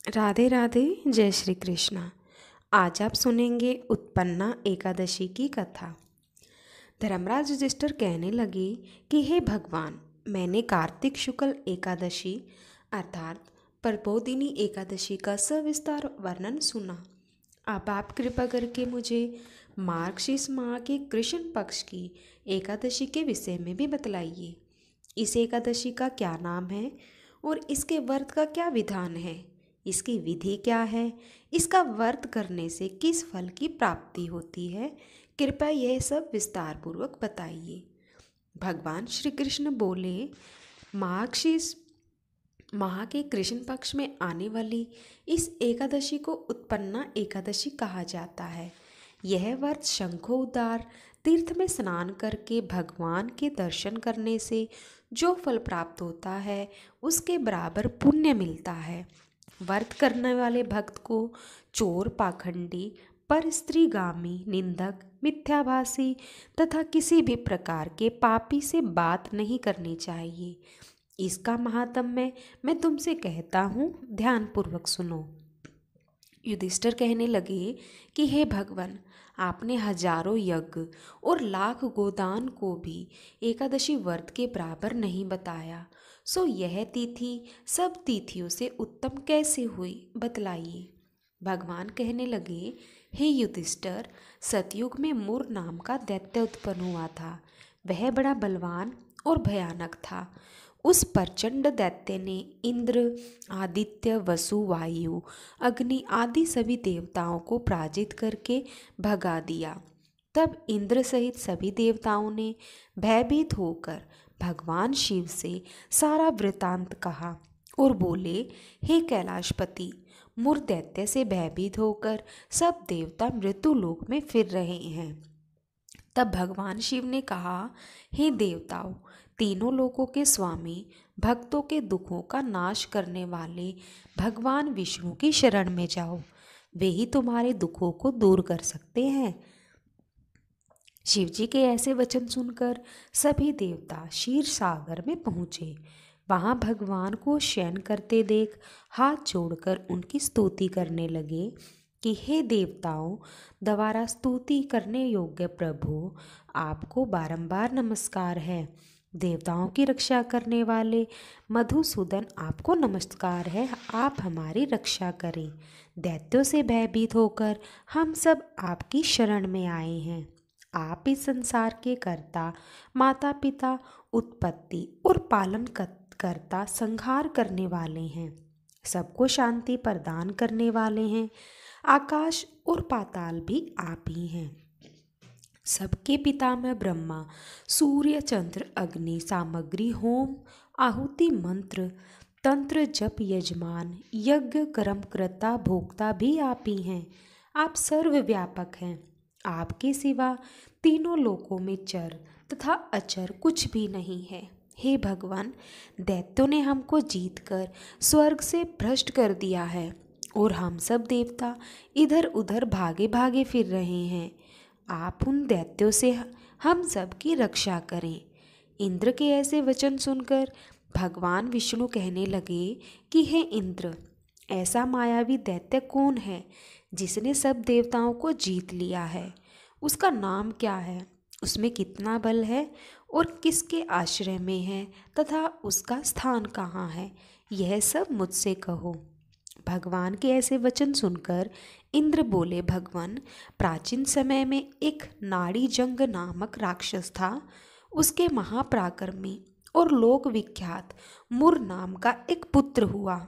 राधे राधे। जय श्री कृष्णा। आज आप सुनेंगे उत्पन्ना एकादशी की कथा। धर्मराज युधिष्ठिर कहने लगे कि हे भगवान, मैंने कार्तिक शुक्ल एकादशी अर्थात प्रबोधिनी एकादशी का सविस्तार वर्णन सुना। अब आप कृपा करके मुझे मार्गशीर्ष माह के कृष्ण पक्ष की एकादशी के विषय में भी बतलाइए। इस एकादशी का क्या नाम है और इसके व्रत का क्या विधान है, इसकी विधि क्या है, इसका व्रत करने से किस फल की प्राप्ति होती है, कृपया यह सब विस्तार पूर्वक बताइए। भगवान श्री कृष्ण बोले, मार्गशीर्ष माह के कृष्ण पक्ष में आने वाली इस एकादशी को उत्पन्ना एकादशी कहा जाता है। यह व्रत शंखोद्धार तीर्थ में स्नान करके भगवान के दर्शन करने से जो फल प्राप्त होता है उसके बराबर पुण्य मिलता है। व्रत करने वाले भक्त को चोर, पाखंडी, पर स्त्रीगामी, निंदक, मिथ्याभासी तथा किसी भी प्रकार के पापी से बात नहीं करनी चाहिए। इसका महात्म्य मैं तुमसे कहता हूँ, ध्यानपूर्वक सुनो। युधिष्ठिर कहने लगे कि हे भगवान, आपने हजारों यज्ञ और लाख गोदान को भी एकादशी व्रत के बराबर नहीं बताया, सो यह तिथि सब तिथियों से उत्तम कैसे हुई, बतलाइए। भगवान कहने लगे, हे युधिष्ठिर, सतयुग में मुर नाम का दैत्य उत्पन्न हुआ था। वह बड़ा बलवान और भयानक था। उस प्रचंड दैत्य ने इंद्र, आदित्य, वसु, वायु, अग्नि आदि सभी देवताओं को पराजित करके भगा दिया। तब इंद्र सहित सभी देवताओं ने भयभीत होकर भगवान शिव से सारा वृतांत कहा और बोले, हे कैलाशपति, मुर दैत्य से भयभीत होकर सब देवता मृत्यु लोक में फिर रहे हैं। तब भगवान शिव ने कहा, हे देवताओं, तीनों लोकों के स्वामी, भक्तों के दुखों का नाश करने वाले भगवान विष्णु की शरण में जाओ। वे ही तुम्हारे दुखों को दूर कर सकते हैं। शिव जी के ऐसे वचन सुनकर सभी देवता क्षीर सागर में पहुँचे। वहाँ भगवान को शयन करते देख हाथ जोड़कर उनकी स्तुति करने लगे कि हे देवताओं, द्वारा स्तुति करने योग्य प्रभु, आपको बारंबार नमस्कार है। देवताओं की रक्षा करने वाले मधुसूदन, आपको नमस्कार है, आप हमारी रक्षा करें। दैत्यों से भयभीत होकर हम सब आपकी शरण में आए हैं। आप इस संसार के कर्ता, माता पिता, उत्पत्ति और पालन करता, संहार करने वाले हैं, सबको शांति प्रदान करने वाले हैं। आकाश और पाताल भी आप ही हैं। सबके पितामह ब्रह्मा, सूर्य, चंद्र, अग्नि, सामग्री, होम, आहुति, मंत्र, तंत्र, जप, यजमान, यज्ञ, कर्म कर्ता, भोक्ता भी आप ही हैं। आप सर्वव्यापक हैं। आपके सिवा तीनों लोकों में चर तथा अचर कुछ भी नहीं है। हे भगवान, दैत्यों ने हमको जीतकर स्वर्ग से भ्रष्ट कर दिया है और हम सब देवता इधर उधर भागे भागे फिर रहे हैं। आप उन दैत्यों से हम सब की रक्षा करें। इंद्र के ऐसे वचन सुनकर भगवान विष्णु कहने लगे कि हे इंद्र, ऐसा मायावी दैत्य कौन है जिसने सब देवताओं को जीत लिया है? उसका नाम क्या है, उसमें कितना बल है और किसके आश्रय में है तथा उसका स्थान कहाँ है, यह सब मुझसे कहो। भगवान के ऐसे वचन सुनकर इंद्र बोले, भगवान, प्राचीन समय में एक नाड़ी जंग नामक राक्षस था। उसके महापराक्रमी और लोक विख्यात मुर नाम का एक पुत्र हुआ।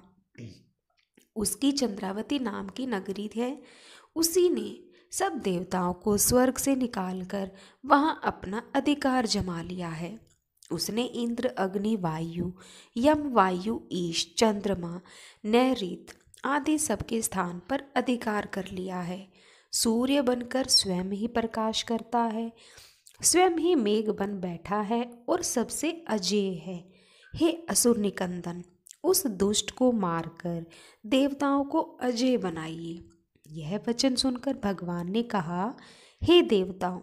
उसकी चंद्रावती नाम की नगरी है। उसी ने सब देवताओं को स्वर्ग से निकालकर वहां अपना अधिकार जमा लिया है। उसने इंद्र, अग्नि, वायु, यम, वायु, ईश, चंद्रमा, नैऋत आदि सबके स्थान पर अधिकार कर लिया है। सूर्य बनकर स्वयं ही प्रकाश करता है, स्वयं ही मेघ बन बैठा है और सबसे अजेय है। हे असुर निकंदन, उस दुष्ट को मारकर देवताओं को अजेय बनाइए। यह वचन सुनकर भगवान ने कहा, हे देवताओं,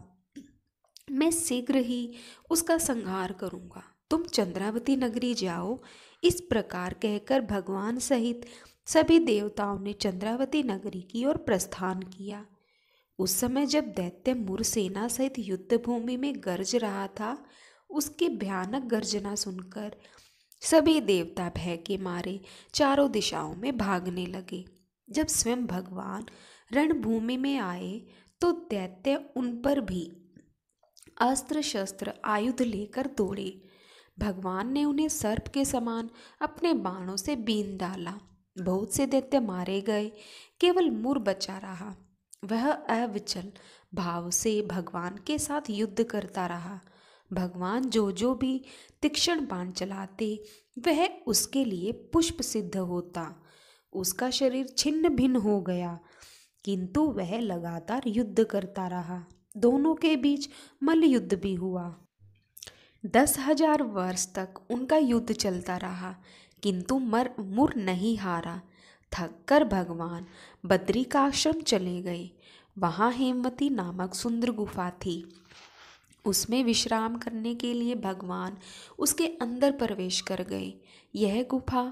मैं शीघ्र ही उसका संहार करूंगा। तुम चंद्रावती नगरी जाओ। इस प्रकार कहकर भगवान सहित सभी देवताओं ने चंद्रावती नगरी की ओर प्रस्थान किया। उस समय जब दैत्य मुर सेना सहित युद्ध भूमि में गरज रहा था, उसकी भयानक गर्जना सुनकर सभी देवता भय के मारे चारों दिशाओं में भागने लगे। जब स्वयं भगवान रणभूमि में आए तो दैत्य उन पर भी अस्त्र शस्त्र आयुध लेकर दौड़े। भगवान ने उन्हें सर्प के समान अपने बाणों से बीन डाला। बहुत से दैत्य मारे गए, केवल मुर बचा रहा। वह अविचल भाव से भगवान के साथ युद्ध करता रहा। भगवान जो जो भी तीक्ष्ण बाण चलाते वह उसके लिए पुष्प सिद्ध होता। उसका शरीर छिन्न भिन्न हो गया, किंतु वह लगातार युद्ध करता रहा। दोनों के बीच मल्ल युद्ध भी हुआ। 10,000 वर्ष तक उनका युद्ध चलता रहा, किंतु मुर नहीं हारा। थककर भगवान बद्री का आश्रम चले गए। वहाँ हेमवती नामक सुंदर गुफा थी। उसमें विश्राम करने के लिए भगवान उसके अंदर प्रवेश कर गए। यह गुफा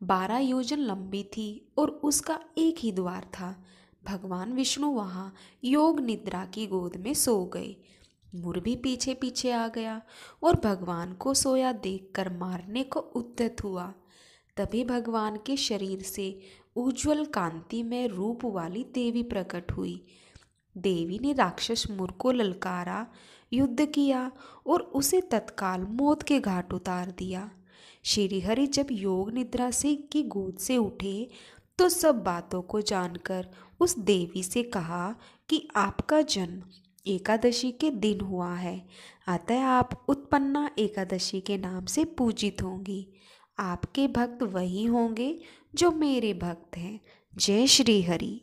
12 योजन लंबी थी और उसका एक ही द्वार था। भगवान विष्णु वहाँ योग निद्रा की गोद में सो गए। मुर भी पीछे पीछे आ गया और भगवान को सोया देखकर मारने को उद्यत हुआ। तभी भगवान के शरीर से उज्ज्वल कांति में रूप वाली देवी प्रकट हुई। देवी ने राक्षस मुर को ललकारा, युद्ध किया और उसे तत्काल मौत के घाट उतार दिया। श्रीहरि जब योग निद्रा से की गोद से उठे तो सब बातों को जानकर उस देवी से कहा कि आपका जन्म एकादशी के दिन हुआ है, अतः आप उत्पन्ना एकादशी के नाम से पूजित होंगी। आपके भक्त वही होंगे जो मेरे भक्त हैं। जय श्री हरि।